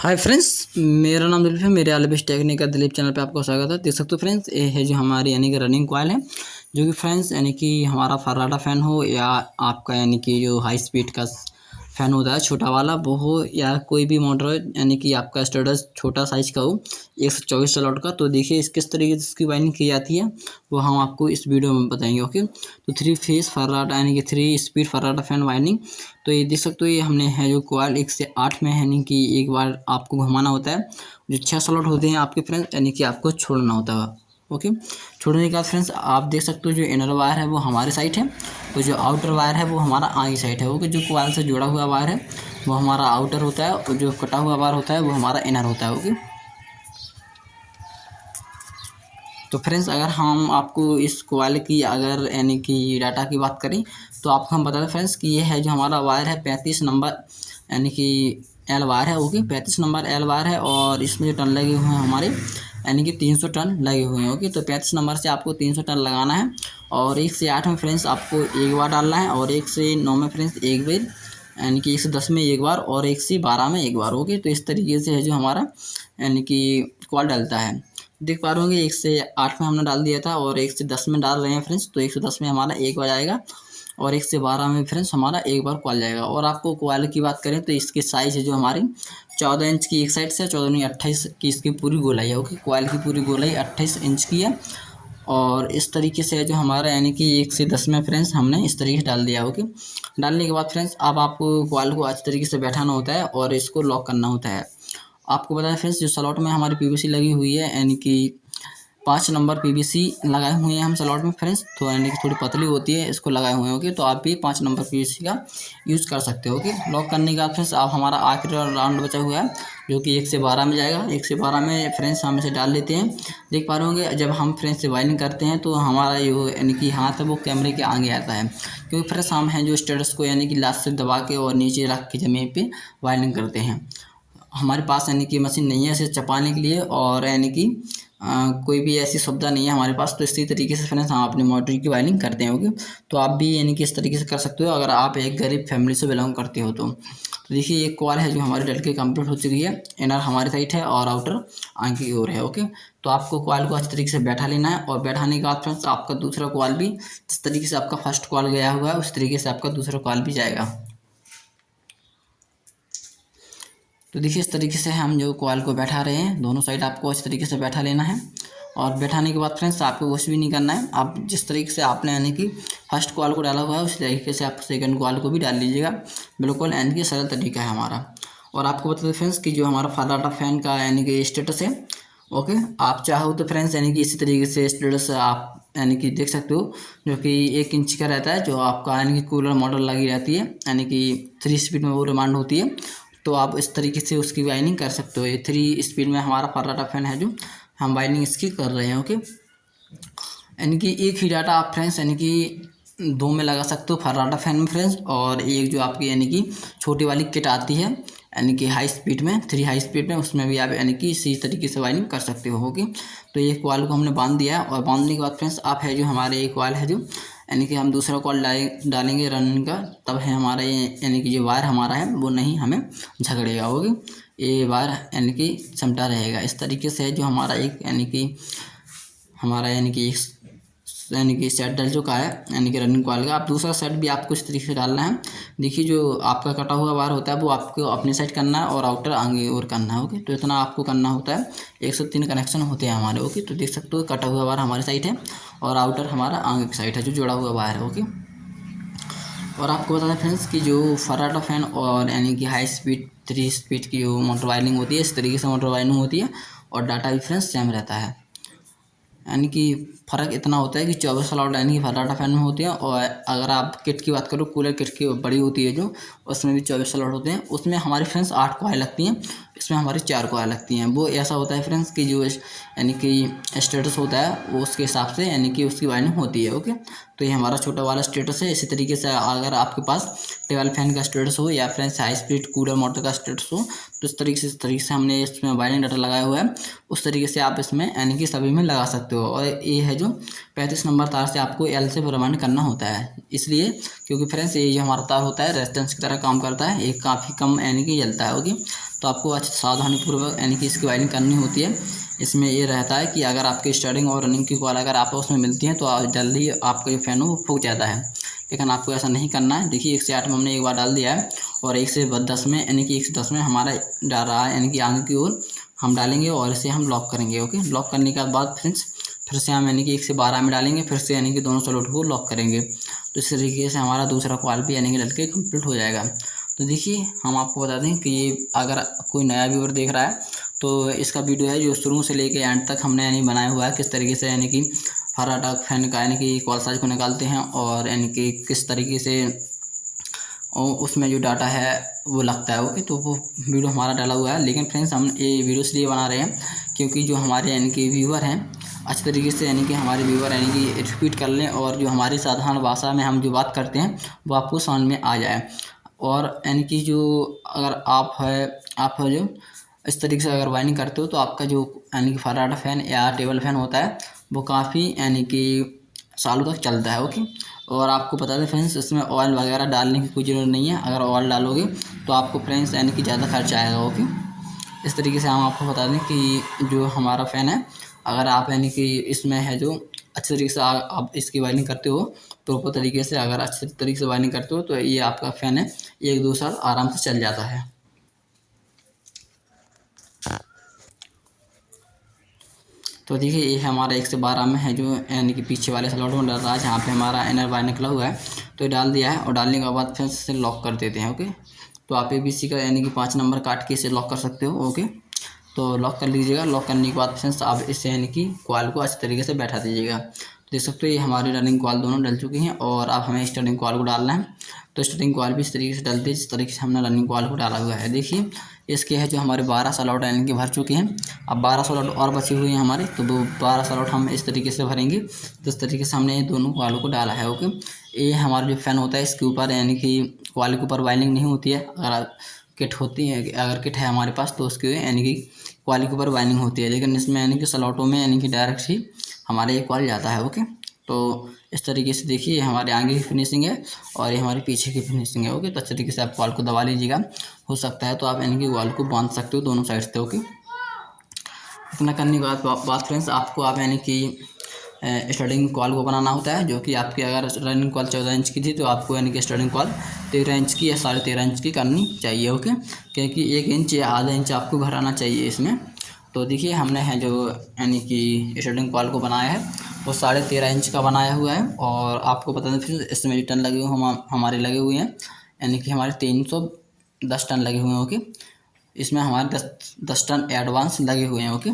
Hi friends, मेरा नाम दिलीप है। मेरे आलबेस्ट टेक्निक का दिलीप चैनल पे आपका स्वागत है। देख सकते हो फ्रेंड्स, ये है जो हमारी यानी कि रनिंग कॉइल है, जो कि फ्रेंड्स यानी कि हमारा फर्राटा फ़ैन हो या आपका यानी कि जो हाई स्पीड का फ़ैन होता है छोटा वाला वो हो, या कोई भी मोटर हो यानी कि आपका स्टेटस छोटा साइज़ का हो 124 स्लॉट का, तो देखिए इस किस तरीके से इसकी वायरिंग की जाती है वो हम आपको इस वीडियो में बताएंगे। ओके, तो 3 फेज़ फर्राटा यानी कि 3 स्पीड फर्राटा फ़ैन वायरिंग। तो ये देख सकते हो, ये हमने है जो कॉइल 1 से 8 में है, यानी कि एक बार आपको घुमाना होता है। जो 6 स्लॉट होते हैं आपके फ्रेंड्स, यानी कि आपको छोड़ना होता है। ओके, छोड़ने के बाद फ्रेंड्स आप देख सकते हो जो इनर वायर है वो हमारी साइड है, तो जो आउटर वायर है वो हमारा आगे साइड है। ओके, जो कॉइल से जुड़ा हुआ वायर है वो हमारा आउटर होता है, और जो कटा हुआ वायर होता है वो हमारा इनर होता है। ओके, तो फ्रेंड्स अगर हम आपको इस कॉइल की अगर यानी कि डाटा की बात करें तो आपको हम बता दें फ्रेंड्स कि ये है जो हमारा वायर है 35 नंबर यानी कि एल वायर है। ओके, 35 नंबर एल वायर है, और इसमें जो टन लगे हुए हैं हमारे यानी कि 300 टन लगे हुए हैं। ओके, तो 35 नंबर से आपको 300 टन लगाना है, और 1 से 8 में फ्रेंड्स आपको एक बार डालना है, और 1 से 9 में फ्रेंड्स एक बार, यानी कि 1 से 10 में एक बार, और 1 से 12 में एक बार। ओके, तो इस तरीके से है जो हमारा यानी कि कॉइल डलता है। देख पा रहे होंगे 1 से 8 में हमने डाल दिया था, और 1 से 10 में डाल रहे हैं फ्रेंड्स, तो 1 से 10 में हमारा एक बार आएगा, और 1 से 12 में फ्रेंड्स हमारा एक बार कॉइल जाएगा। और आपको कॉइल की बात करें तो इसकी साइज़ है जो हमारी 14 इंच की एक साइड से, 14 नहीं 28 की इसकी पूरी गोलाई है। ओके, कॉइल की पूरी गोलाई 28 इंच की है, और इस तरीके से है जो हमारा यानी कि 1 से 10 में फ्रेंड्स हमने इस तरीके से डाल दिया। ओके, डालने के बाद फ्रेंड्स अब आपको कॉइल को अच्छी तरीके से बैठाना होता है और इसको लॉक करना होता है। आपको पता है फ्रेंड्स, जो स्लॉट में हमारी पीवीसी लगी हुई है, यानी कि 5 नंबर पीवीसी लगाए हुए हैं हम स्लॉट में फ्रेंड्स, तो यानी कि थोड़ी पतली होती है, इसको लगाए हुए हैं। ओके, तो आप भी 5 नंबर पीवीसी का यूज़ कर सकते हो। ओके, लॉक करने के बाद फ्रेंड्स अब हमारा आखिरी राउंड बचा हुआ है जो कि 1 से 12 में जाएगा। 1 से 12 में फ्रेंड्स हम इसे डाल लेते हैं। देख पा रहे होंगे जब हम फ्रेंड्स से वायरिंग करते हैं तो हमारा जो यानी कि हाथ है वो कैमरे के आगे आता है, क्योंकि फ्रेंड्स हम हैं जो स्टेटस को यानी कि लास्ट से दबा के और नीचे रख के ज़मीन पे वायरिंग करते हैं। हमारे पास यानी कि मशीन नहीं है इसे चपाने के लिए, और यानी कि कोई भी ऐसी सुविधा नहीं है हमारे पास, तो इसी तरीके से फ्रेंड्स हम अपनी मोटर की वायरिंग करते हैं। ओके, तो आप भी यानी कि इस तरीके से कर सकते हो अगर आप एक गरीब फैमिली से बिलोंग करते हो तो। देखिए ये कॉल है जो हमारी डल के कंप्लीट हो चुकी है। इनर हमारी साइड है और आउटर आगे की ओर है। ओके, तो आपको कॉल को अच्छी तरीके से बैठा लेना है, और बैठाने के बाद फ्रेंड्स आपका दूसरा कॉल भी जिस तरीके से आपका फर्स्ट कॉल गया हुआ है उस तरीके से आपका दूसरा कॉल भी जाएगा। तो देखिए इस तरीके से हम जो कॉइल को बैठा रहे हैं, दोनों साइड आपको इस तरीके से बैठा लेना है, और बैठाने के बाद फ्रेंड्स आपको कुछ भी नहीं करना है। आप जिस तरीके से आपने यानी कि फर्स्ट कॉइल को डाला हुआ है उस तरीके से आप सेकंड कॉइल को भी डाल लीजिएगा। बिल्कुल यानी कि सरल तरीका है हमारा। और आपको बता दें फ्रेंड्स कि जो हमारा फर्राटा फैन का यानी कि स्टेटस है, ओके, आप चाहो तो फ्रेंड्स यानी कि इसी तरीके से स्टेटस आप यानी कि देख सकते हो, जो कि 1 इंच का रहता है, जो आपका यानी कि कूलर मॉडल लगी रहती है, यानी कि 3 स्पीड में वो डिमांड होती है, तो आप इस तरीके से उसकी वायरिंग कर सकते हो। ये 3 स्पीड में हमारा फर्राटा फैन है जो हम वायरिंग इसकी कर रहे हैं। ओके, यानी कि एक ही डाटा आप फ्रेंड्स यानी कि 2 में लगा सकते हो फर्राटा फैन में फ्रेंड्स, और एक जो आपकी यानी कि छोटी वाली किट आती है यानी कि हाई स्पीड में 3 हाई स्पीड में, उसमें भी आप यानी कि इसी तरीके से वायरिंग कर सकते हो। ओके, तो ये कॉइल को हमने बांध दिया है, और बांधने के बाद फ्रेंड्स आप है जो हमारे एक कॉइल है जो यानी कि हम दूसरा कॉल डालेंगे रनिंग का, तब है हमारा ये यानी कि जो वायर हमारा है वो नहीं हमें झगड़ेगा। ओके, ये वायर यानी कि चमटा रहेगा। इस तरीके से है जो हमारा एक यानी कि हमारा यानी कि सेट डल चुका है यानी कि रनिंग कॉइल का। आप दूसरा सेट भी आपको इस तरीके से डालना है। देखिए जो आपका कटा हुआ वायर होता है वो आपको अपनी साइड करना है, और आउटर आगे और करना है। ओके, तो इतना आपको करना होता है। 103 कनेक्शन होते हैं हमारे। ओके, तो देख सकते हो कटा हुआ वायर हमारी साइड है, और आउटर हमारा आगे की साइड है जो जुड़ा हुआ वायर है। ओके, और आपको बता दें फ्रेंड्स कि जो फर्राटा फैन और यानी कि हाई स्पीड 3 स्पीड की जो मोटर वायरिंग होती है, इस तरीके से मोटर वायरिंग होती है, और डाटा भी फ्रेंड्स सेम रहता है। यानी कि फ़र्क इतना होता है कि 24 स्लॉट यानी कि फर्राटा फैन में होती है, और अगर आप किट की बात करो कूलर किट की बड़ी होती है जो, उसमें भी 24 स्लॉट होते हैं। उसमें हमारी फ्रेंड्स 8 कॉइल लगती हैं, इसमें हमारी 4 कॉइल लगती हैं। वो ऐसा होता है फ्रेंड्स कि जो यानी कि स्टेटस होता है वो उसके हिसाब से यानी कि उसकी वायरिंग होती है। ओके, तो ये हमारा छोटा वाला स्टेटस है। इसी तरीके से अगर आपके पास टेबल फैन का स्टेटस हो या friends high speed cooler motor का स्टेटस हो, तो इस तरीके से हमने इसमें वायरिंग डाटा लगाया हुआ है, उस तरीके से आप इसमें यानी कि सभी में लगा सकते हो। और ये है जो 35 नंबर तार से आपको एल से प्रमाण करना होता है, इसलिए क्योंकि फ्रेंड्स ये जो हमारा तार होता है रेजिस्टेंस की तरह काम करता है, ये काफ़ी कम यानी कि जलता है। ओके, तो आपको अच्छे सावधानीपूर्वक यानी कि इसकी वायरिंग करनी होती है। इसमें ये रहता है कि अगर आपकी स्टार्टिंग और रनिंग की कॉल अगर आपको उसमें मिलती है तो जल्दी आपका जो फ़ैन हो वो फूक जाता है, लेकिन आपको ऐसा नहीं करना है। देखिए 1 से 8 में हमने एक बार डाल दिया है और 1 से 10 में यानी कि 1 से 10 में हमारा जा रहा है, यानी कि आगे की ओर हम डालेंगे और इसे हम लॉक करेंगे। ओके, लॉक करने के बाद फ्रेंड्स फिर से हम यानी कि 1 से 12 में डालेंगे, फिर से यानी कि दोनों स्लॉट को लॉक करेंगे। तो इस तरीके से हमारा दूसरा कॉल भी यानी कि डल के कम्प्लीट हो जाएगा। तो देखिए हम आपको बता दें कि ये अगर कोई नया व्यूअर देख रहा है तो इसका वीडियो है जो शुरू से लेके एंड तक हमने यानी बनाया हुआ है, किस तरीके से यानी कि फराटा फैन का यानी कि कॉल साइज को निकालते हैं और यानी कि किस तरीके से उसमें जो डाटा है वो लगता है। ओके, तो वो वीडियो हमारा डाला हुआ है। लेकिन फ्रेंड्स हम ये वीडियो इसलिए बना रहे हैं क्योंकि जो हमारे यानी कि व्यूअर हैं अच्छी तरीके से यानी कि हमारे व्यूअर यानी कि रिपीट कर लें और जो हमारी साधारण भाषा में हम जो बात करते हैं वो आपको समझ में आ जाए। और यानी कि जो अगर आप जो इस तरीके से अगर वायरिंग करते हो तो आपका जो यानी कि फराटा फ़ैन या टेबल फ़ैन होता है वो काफ़ी यानी कि सालों तक चलता है। ओके, और आपको बता दें फ्रेंड्स इसमें ऑयल वगैरह डालने की कोई ज़रूरत नहीं है। अगर ऑयल डालोगे तो आपको फ्रेंड्स यानी कि ज़्यादा खर्चा आएगा। ओके, इस तरीके से हम आपको बता दें कि जो हमारा फ़ैन है अगर आप यानी कि इसमें है जो अच्छे तरीके से आप इसकी वायरिंग करते हो प्रॉपर तरीके से, अगर अच्छे तरीके से वायरिंग करते हो तो ये आपका फ़ैन है 1-2 साल आराम से चल जाता है। तो देखिए ये हमारा 1 से 12 में है जो यानी कि पीछे वाले स्लॉट में डल रहा है जहाँ पे हमारा इनर वायर निकला हुआ है, तो ये डाल दिया है और डालने के बाद फिर से लॉक कर देते हैं। ओके, तो आप ABC का यानी कि 5 नंबर काट के इसे लॉक कर सकते हो। ओके, तो लॉक कर लीजिएगा। लॉक करने के बाद फ्रेंड्स आप इसे यानी कि कॉइल को अच्छे तरीके से बैठा दीजिएगा। देख सकते हो ये हमारी रनिंग कॉइल दोनों डल चुकी हैं और अब हमें स्टार्टिंग कॉइल को डालना है। तो स्टार्टिंग कॉइल भी इस तरीके से डलती है जिस तरीके से हमने रनिंग कॉइल को डाला हुआ है। देखिए इसके है जो हमारे 12 स्लॉट यानी कि भर चुके हैं, अब 12 स्लॉट और बची हुई हैं हमारे, तो वो 12 स्लॉट हम इस तरीके से भरेंगे जिस तरीके से हमने दोनों कॉइलों को डाला है। ओके, ये हमारा जो फ़ैन होता है इसके ऊपर यानी कि कॉइल के ऊपर वायरिंग नहीं होती है। अगर किट होती है, अगर किट है हमारे पास तो उसके यानी कि कॉइल के ऊपर वायरिंग होती है, लेकिन इसमें यानी कि स्लॉटों में यानी कि डायरेक्ट ही हमारे ये कॉइल जाता है। ओके, तो इस तरीके से देखिए हमारे आगे की फिनिशिंग है और ये हमारे पीछे की फिनिशिंग है। ओके, तो अच्छे तरीके से आप कॉइल को दबा लीजिएगा, हो सकता है तो आप यानी कि कॉइल को बांध सकते हो दोनों साइड से। ओके, इतना करने के बाद फ्रेंड्स आपको आप यानी कि स्टार्टिंग कॉल को बनाना होता है, जो कि आपकी अगर रनिंग कॉल 14 इंच की थी तो आपको यानी कि स्टार्टिंग कॉल 13 इंच की या 13.5 इंच की करनी चाहिए। ओके, क्योंकि 1 इंच या आधा इंच आपको घटाना चाहिए इसमें। तो देखिए हमने है जो यानी कि स्टार्टिंग कॉल को बनाया है वो 13.5 इंच का बनाया हुआ है और आपको बता दें फिर इसमें जो टन लगे हुए हमारे लगे हुए हैं यानी कि हमारे 310 टन लगे हुए हैं। ओके, इसमें हमारे 10 टन एडवांस लगे हुए हैं। ओके,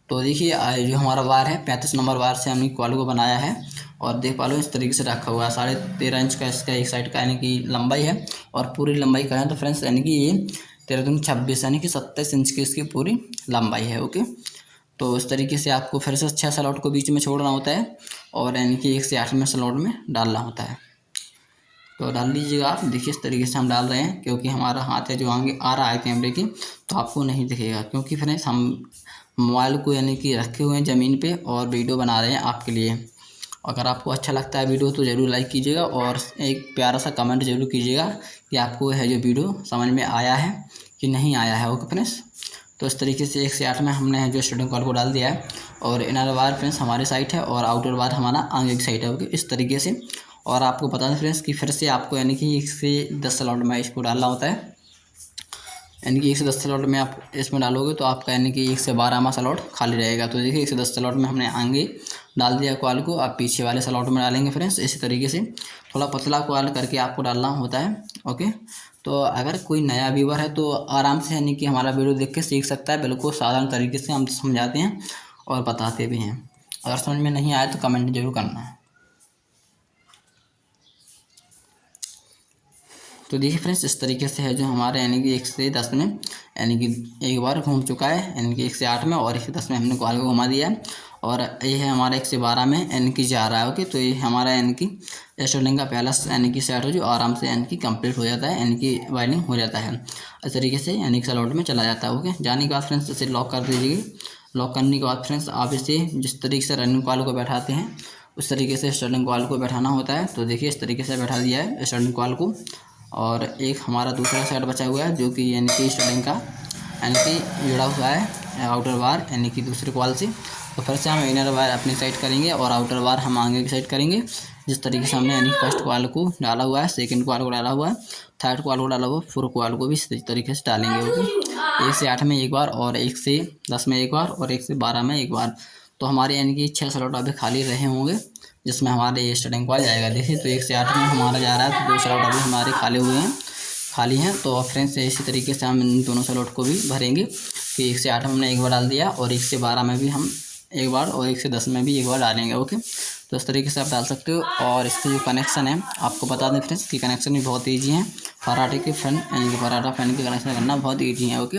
तो देखिए जो हमारा वायर है 35 नंबर वायर से हमने कॉल को बनाया है और देख पा लो इस तरीके से रखा हुआ है। 13.5 इंच का इसका एक साइड का यानी कि लंबाई है और पूरी लंबाई का है तो फ्रेंड्स यानी कि ये 13 दूनी 26 यानी कि 27 इंच की इसकी पूरी लंबाई है। ओके, तो इस तरीके से आपको फिर से 6 स्लॉट को बीच में छोड़ना होता है और यानी कि 1 से 8 में स्लॉट में डालना होता है। तो डाल लीजिएगा आप। देखिए इस तरीके से हम डाल रहे हैं क्योंकि हमारा हाथ है जो आगे आ रहा है कैमरे के, तो आपको नहीं दिखेगा क्योंकि फ्रेंड्स हम मोबाइल को यानी कि रखे हुए हैं ज़मीन पे और वीडियो बना रहे हैं आपके लिए। अगर आपको अच्छा लगता है वीडियो तो ज़रूर लाइक कीजिएगा और एक प्यारा सा कमेंट ज़रूर कीजिएगा कि आपको है जो वीडियो समझ में आया है कि नहीं आया है। ओके फ्रेंड्स, तो इस तरीके से 1 से 8 में हमने जो स्टार्टिंग कॉल को डाल दिया है और इनर वायर फ्रेंड्स हमारे साइड है और आउटर वायर हमारा आगे की साइड है। ओके, इस तरीके से। और आपको बता दें फ्रेंड्स कि फिर से आपको यानी कि 1 से 10 स्लॉट में इसको डालना होता है, यानी कि 1 से 10 स्लॉट में आप इसमें डालोगे तो आपका यानी कि 1 से 12वां स्लॉट खाली रहेगा। तो देखिए 1 से 10 स्लॉट में हमने आगे डाल दिया कॉल को, आप पीछे वाले स्लॉट में डालेंगे फ्रेंड्स। इसी तरीके से थोड़ा पतला कॉल करके आपको डालना होता है। ओके, तो अगर कोई नया व्यूअर है तो आराम से यानी कि हमारा वीडियो देख के सीख सकता है। बिल्कुल साधारण तरीके से हम समझाते हैं और बताते भी हैं। अगर समझ में नहीं आए तो कमेंट जरूर करना है। तो देखिए फ्रेंड्स इस तरीके से है जो हमारे यानी कि 1 से 10 में यानी कि एक बार घूम चुका है, यानी कि 1 से 8 में और 1 से 10 में हमने कॉल को घुमा दिया है और ये है हमारा 1 से 12 में यानी कि जा रहा है। ओके, तो ये हमारा यानी कि स्टार्टिंग का पहला यानी कि सेट है जो आराम से यानी कि कंप्लीट हो जाता है, यानी कि वायरिंग हो जाता है इस तरीके से, यानी कि स्लॉट में चला जाता है। ओके, जाने के बाद फ्रेंड्स इसे लॉक कर दीजिए। लॉक करने के बाद फ्रेंड्स आप इसे जिस तरीके से रनिंग कॉल को बैठाते हैं उस तरीके से स्टार्टिंग कॉल को बैठाना होता है। तो देखिए इस तरीके से बैठा दिया है स्टार्टिंग कॉल को और एक हमारा दूसरा सेट बचा हुआ है जो कि यानी कि स्टार्टिंग का यानी कि जुड़ा हुआ है आउटर वायर यानी कि दूसरे कॉल से। तो फिर से हम इनर वायर अपनी साइड करेंगे और आउटर वायर हम आगे की साइड करेंगे। जिस तरीके से हमने यानी फर्स्ट कॉल को डाला हुआ है, सेकंड कॉल को डाला हुआ है, थर्ड कॉल को डाला हुआ है, फोर्थ कॉल को भी इस तरीके से डालेंगे। ओके, 1 से 8 में एक बार और 1 से 10 में एक बार और 1 से 12 में एक बार। तो हमारे यानी कि 6 स्लॉट अभी खाली रहे होंगे जिसमें हमारे ये स्टार्टिंग कॉल जाएगा। देखिए तो 1 से 8 में हमारा जा रहा है, तो 2 स्लॉट अभी हमारे खाली हैं। तो फ्रेंड्स इसी तरीके से हम इन दोनों स्लॉट को भी भरेंगे कि 1 से 8 में हमने एक बार डाल दिया और 1 से 12 में भी हम एक बार और 1 से 10 में भी एक बार डालेंगे। ओके, तो इस तरीके से आप डाल सकते हो। और इसके जो कनेक्शन है आपको बता दें फ्रेंड्स कि कनेक्शन भी बहुत ईजी है। फराटे के फैन यानी कि फराटा फैन के कनेक्शन करना बहुत ईजी है। ओके,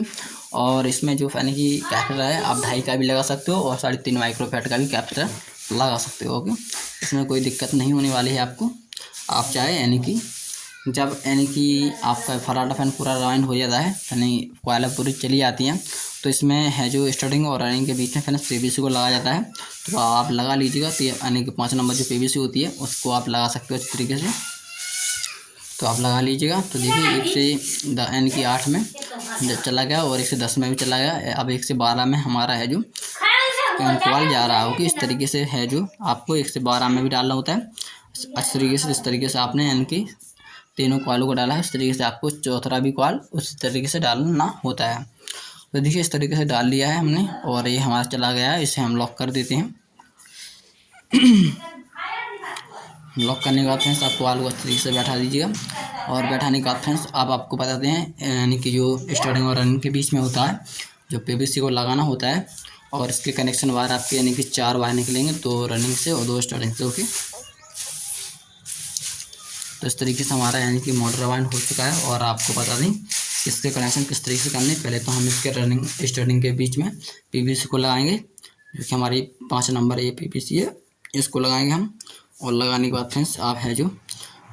और इसमें जो यानी कि कैपेसिटर है आप 2.5 का भी लगा सकते हो और 3.5 माइक्रोफैराड का भी कैपेसिटर लगा सकते हो। ओके, इसमें कोई दिक्कत नहीं होने वाली है आपको। आप चाहे यानी कि जब यानी कि आपका फराटा फैन पूरा राउंड हो जाता है यानी कॉइल पूरी चली जाती है, तो इसमें है जो स्टार्टिंग और रनिंग के बीच में फैन पीवीसी को लगाया जाता है। तो आप लगा लीजिएगा। तो यानी कि 5 नंबर जो पीवीसी होती है उसको आप लगा सकते हो इस तरीके से। तो आप लगा लीजिएगा। तो देखिए 1 से यानी कि 8 में चला गया और 1 से 10 में भी चला गया। अब 1 से 12 में हमारा है जो कॉइल जा रहा होगा। इस तरीके से है जो आपको 1 से 12 में भी डालना होता है अच्छी तरीके से। इस तरीके से आपने यानी कि तीनों कॉलों को डाला है, इस तरीके से आपको चौथा भी कॉल उसी तरीके से डालना होता है। तो देखिए इस तरीके से डाल लिया है हमने और ये हमारा चला गया है। इसे हम लॉक कर देते हैं। लॉक करने के बाद फ्रेंड्स आप कॉल को अच्छी तरीके से बैठा दीजिएगा। और बैठाने के बाद फ्रेंड्स आपको बताते हैं यानी कि जो स्टार्टिंग और रनिंग के बीच में होता है जो पीवीसी को लगाना होता है। और इसके कनेक्शन वायर आपके यानी कि 4 वायर निकलेंगे, 2 रनिंग से और 2 स्टार्टिंग से। ओके, तो इस तरीके से हमारा यानी कि मोटर वाइंड हो चुका है। और आपको बता दें इसके कनेक्शन किस तरीके से करने। पहले तो हम इसके रनिंग स्टार्टिंग के बीच में पीवीसी को लगाएंगे जो कि हमारी 5 नंबर ये पीवीसी है, इसको लगाएंगे हम। और लगाने के बाद फ्रेंड्स आप है जो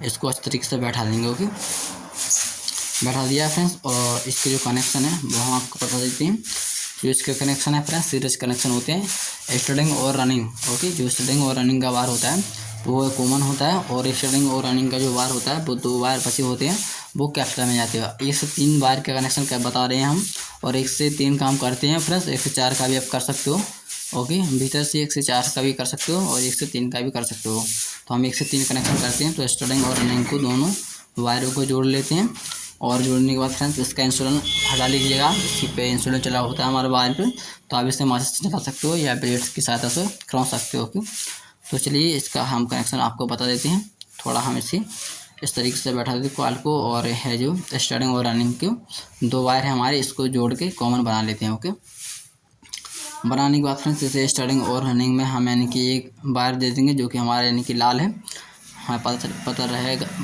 इसको अच्छी तरीके से बैठा देंगे। ओके, बैठा दिया फ्रेंड्स। और इसके जो कनेक्शन है वो हम आपको बता देते हैं। जो इसके कनेक्शन है फ्रेंड्स सीरीज कनेक्शन होते हैं स्टार्टिंग और रनिंग। ओके, जो स्टार्टिंग और रनिंग का वायर होता है वो कॉमन होता है और स्टार्टिंग और रनिंग का जो वायर होता है वो 2 वायर बचे होते हैं वो कैपेसिटर में जाते हैं। 1 से 3 वायर का कनेक्शन क्या बता रहे हैं हम। और 1 से 3 काम करते हैं फ्रेंड्स, 1 से 4 का भी आप कर सकते हो। ओके, भीतर से 1 से 4 का भी कर सकते हो और 1 से 3 का भी कर सकते हो। तो हम 1 से 3 कनेक्शन करते हैं। तो स्टार्टिंग और रनिंग को दोनों वायरों को जोड़ लेते हैं। और जोड़ने के बाद फ्रेंड्स इसका इंसुलेशन हटा लीजिएगा। इसी पे इंसुलेशन चला होता है हमारे वायर पे, तो आप इसे माचिस से चला सकते हो या ब्लेड की सहायता से क्रॉस सकते हो। तो चलिए इसका हम कनेक्शन आपको बता देते हैं। थोड़ा हम इसे इस तरीके से बैठा देते हैं कॉइल को। और है जो स्टार्टिंग और रनिंग के 2 वायर है हमारे, इसको जोड़ के कॉमन बना लेते हैं। ओके, बनाने के बाद फ्रेंड्स इसे स्टार्टिंग और रनिंग में हम यानी कि एक वायर दे देंगे जो कि हमारा यानी कि लाल है। हमें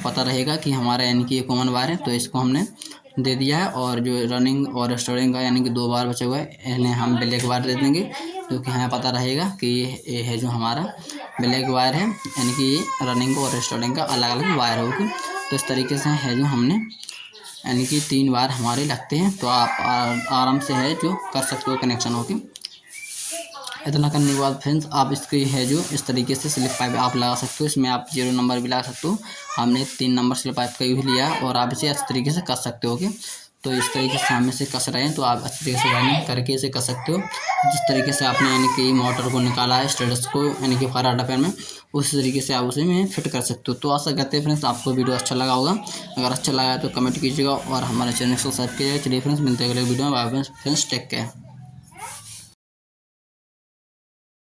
पता रहेगा कि हमारा यानी कि ये कॉमन वायर है, तो इसको हमने दे दिया है। और जो रनिंग और स्टार्टिंग का यानी कि 2 वायर बचे हुए हैं इन्हें हम ब्लैक वायर दे देंगे जो कि हमें पता रहेगा कि ये है जो हमारा ब्लैक वायर है यानी कि रनिंग और स्टार्टिंग का अलग अलग वायर है। ओके, तो इस तरीके से है जो हमने यानी कि 3 वायर हमारे लगते हैं। तो आप आराम से है जो कर सकते हो कनेक्शन। ओके, इतना करने के बाद फ्रेंड्स आप इसकी है जो इस तरीके से स्लिप पाइप आप लगा सकते हो। इसमें आप 0 नंबर भी लगा सकते हो। हमने 3 नंबर स्लिप पाइप का भी लिया और आप इसे अच्छी तरीके से कस सकते हो। ओके, तो इस तरीके से हम इसे कस रहे हैं तो आप अच्छी तरीके से वायरिंग करके इसे कस सकते हो। जिस तरीके से आपने यानी कि मोटर को निकाला है स्टेटस को यानी कि फराटा फैन में, उसी तरीके से आप उसे में फिट कर सकते हो। तो आशा करते हैं फ्रेंड्स आपको वीडियो अच्छा लगा होगा। अगर अच्छा लगा तो कमेंट कीजिएगा और हमारे चैनल को सब्सक्राइब कीजिएगा। चलिए फ्रेंड्स मिलते हैं अगले वीडियो में। Bye friends, take care.